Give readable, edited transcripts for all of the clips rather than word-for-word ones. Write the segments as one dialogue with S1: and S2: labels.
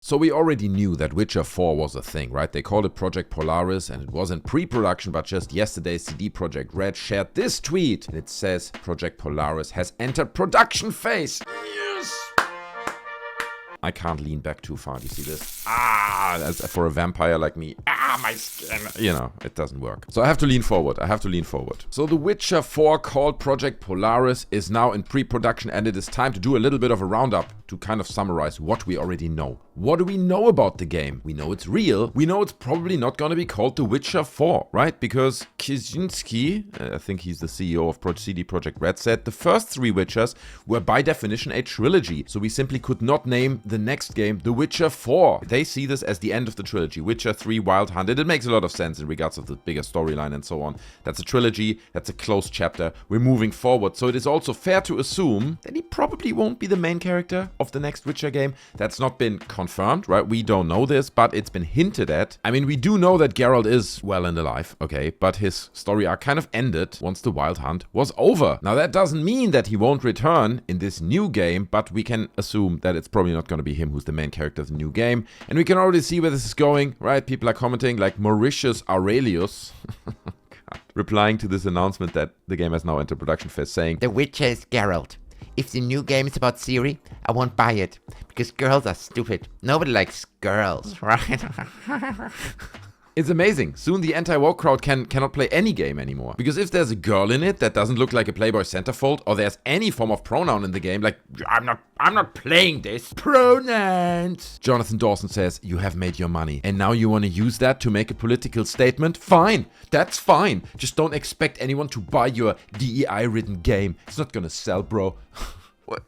S1: So we already knew that Witcher 4 was a thing, right? They called it Project Polaris and it was in pre-production, but just yesterday CD Projekt Red shared this tweet and it says Project Polaris has entered production phase. Yes! I can't lean back too far. Do you see this? That's for a vampire like me. My skin. You know, it doesn't work. So I have to lean forward. So The Witcher 4 called Project Polaris is now in pre-production and it is time to do a little bit of a roundup to kind of summarize what we already know. What do we know about the game? We know it's real. We know it's probably not going to be called The Witcher 4, right? Because Kaczynski, I think he's the CEO of CD Projekt Red, said the first 3 Witchers were by definition a trilogy. So we simply could not name the next game The Witcher 4. They see this as the end of the trilogy. Witcher 3, Wild Hunt. It makes a lot of sense in regards of the bigger storyline and so on. That's a trilogy. That's a closed chapter. We're moving forward. So it is also fair to assume that he probably won't be the main character of the next Witcher game. That's not been confirmed, right? We don't know this, but it's been hinted at. I mean, we do know that Geralt is well and alive, okay, but his story arc kind of ended once the Wild Hunt was over. Now, that doesn't mean that he won't return in this new game, but we can assume that it's probably not going to be him who's the main character of the new game. And we can already see where this is going, right? People are commenting like Mauritius Aurelius replying to this announcement that the game has now entered production phase, saying,
S2: "The Witcher is Geralt. If the new game is about Ciri, I won't buy it, because girls are stupid. Nobody likes girls, right?"
S1: It's amazing. Soon the anti-woke crowd cannot play any game anymore. Because if there's a girl in it that doesn't look like a Playboy centerfold, or there's any form of pronoun in the game, like, I'm not playing this. Pronouns. Jonathan Dawson says, you have made your money. And now you want to use that to make a political statement? Fine. That's fine. Just don't expect anyone to buy your DEI-ridden game. It's not gonna sell, bro. What?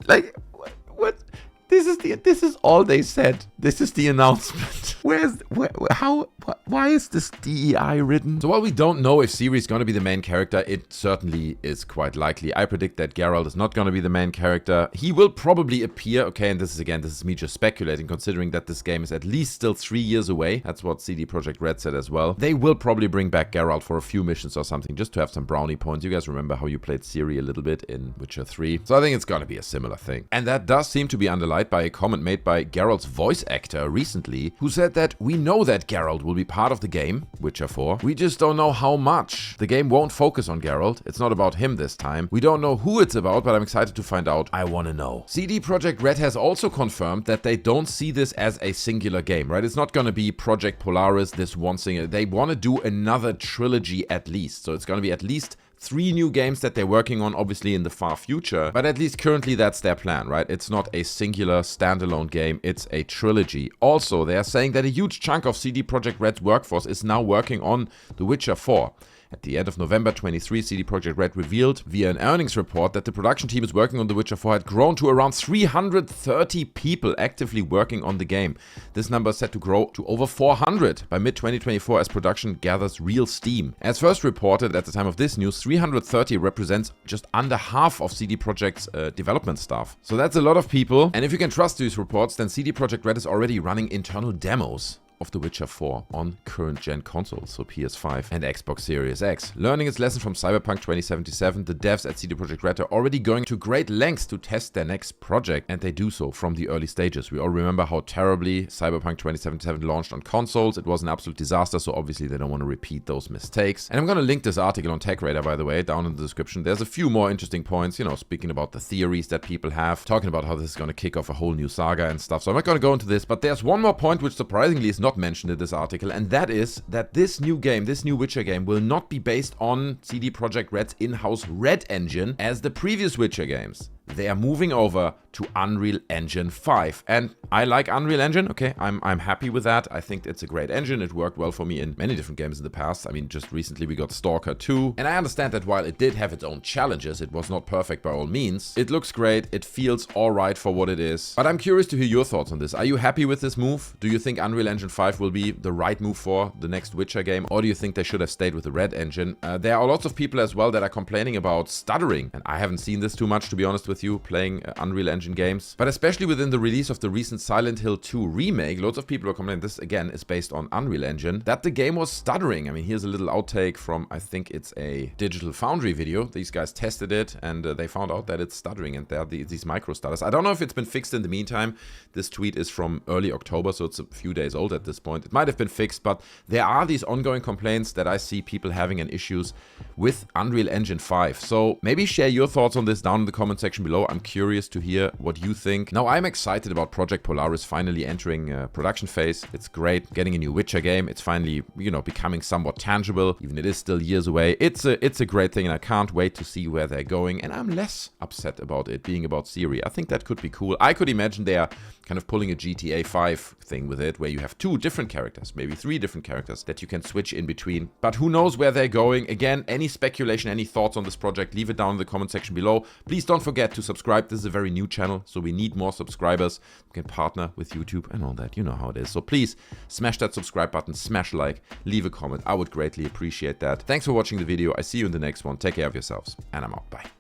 S1: This is all they said. This is the announcement. Why is this DEI written? So while we don't know if Ciri is going to be the main character, it certainly is quite likely. I predict that Geralt is not going to be the main character. He will probably appear, okay, and this is me just speculating, considering that this game is at least still 3 years away. That's what CD Projekt Red said as well. They will probably bring back Geralt for a few missions or something, just to have some brownie points. You guys remember how you played Ciri a little bit in Witcher 3. So I think it's going to be a similar thing. And that does seem to be underlined by a comment made by Geralt's voice actor recently, who said that we know that Geralt will be part of the game, Witcher 4. We just don't know how much. The game won't focus on Geralt. It's not about him this time. We don't know who it's about, but I'm excited to find out. I want to know. CD Projekt Red has also confirmed that they don't see this as a singular game, right? It's not going to be Project Polaris, this one single. They want to do another trilogy at least. So it's going to be at least 3 new games that they're working on, obviously in the far future, but at least currently that's their plan, right? It's not a singular standalone game, it's a trilogy. Also, they are saying that a huge chunk of CD Projekt Red's workforce is now working on The Witcher 4. At the end of November 23, CD Projekt Red revealed via an earnings report that the production team is working on The Witcher 4 had grown to around 330 people actively working on the game. This number is set to grow to over 400 by mid-2024 as production gathers real steam. As first reported at the time of this news, 330 represents just under half of CD Projekt's development staff. So that's a lot of people, and if you can trust these reports, then CD Projekt Red is already running internal demos of The Witcher 4 on current-gen consoles, so PS5 and Xbox Series X. Learning its lesson from Cyberpunk 2077, the devs at CD Projekt Red are already going to great lengths to test their next project, and they do so from the early stages. We all remember how terribly Cyberpunk 2077 launched on consoles. It was an absolute disaster, so obviously they don't want to repeat those mistakes. And I'm going to link this article on TechRadar, by the way, down in the description. There's a few more interesting points, you know, speaking about the theories that people have, talking about how this is going to kick off a whole new saga and stuff. So I'm not going to go into this, but there's one more point which surprisingly is not mentioned in this article, and that is that this new game, this new Witcher game, will not be based on CD Projekt Red's in-house Red engine as the previous Witcher games. They are moving over to Unreal Engine 5. And I like Unreal Engine, okay? I'm happy with that. I think it's a great engine. It worked well for me in many different games in the past. I mean, just recently we got Stalker 2. And I understand that while it did have its own challenges, it was not perfect by all means. It looks great. It feels alright for what it is. But I'm curious to hear your thoughts on this. Are you happy with this move? Do you think Unreal Engine 5 will be the right move for the next Witcher game? Or do you think they should have stayed with the Red engine? There are lots of people as well that are complaining about stuttering. And I haven't seen this too much, to be honest with with you playing Unreal Engine games. But especially within the release of the recent Silent Hill 2 remake, loads of people are complaining, this again is based on Unreal Engine, that the game was stuttering. I mean, here's a little outtake from, I think it's a Digital Foundry video. These guys tested it and they found out that it's stuttering, and there are these micro stutters. I don't know if it's been fixed in the meantime. This tweet is from early October, so it's a few days old at this point. It might have been fixed, but there are these ongoing complaints that I see people having and issues with Unreal Engine 5. So maybe share your thoughts on this down in the comment section below. I'm curious to hear what you think. Now, I'm excited about Project Polaris finally entering production phase. It's great getting a new Witcher game. It's finally, becoming somewhat tangible, even it is still years away. It's a great thing, and I can't wait to see where they're going. And I'm less upset about it being about Ciri. I think that could be cool. I could imagine they are kind of pulling a GTA 5 thing with it, where you have 2 different characters, maybe 3 different characters that you can switch in between. But who knows where they're going? Again, any speculation, any thoughts on this project, leave it down in the comment section below. Please don't forget to subscribe. This is a very new channel, so we need more subscribers. We can partner with YouTube and all that. You know how it is. So please smash that subscribe button, smash a like, leave a comment. I would greatly appreciate that. Thanks for watching the video. I see you in the next one. Take care of yourselves, and I'm out. Bye.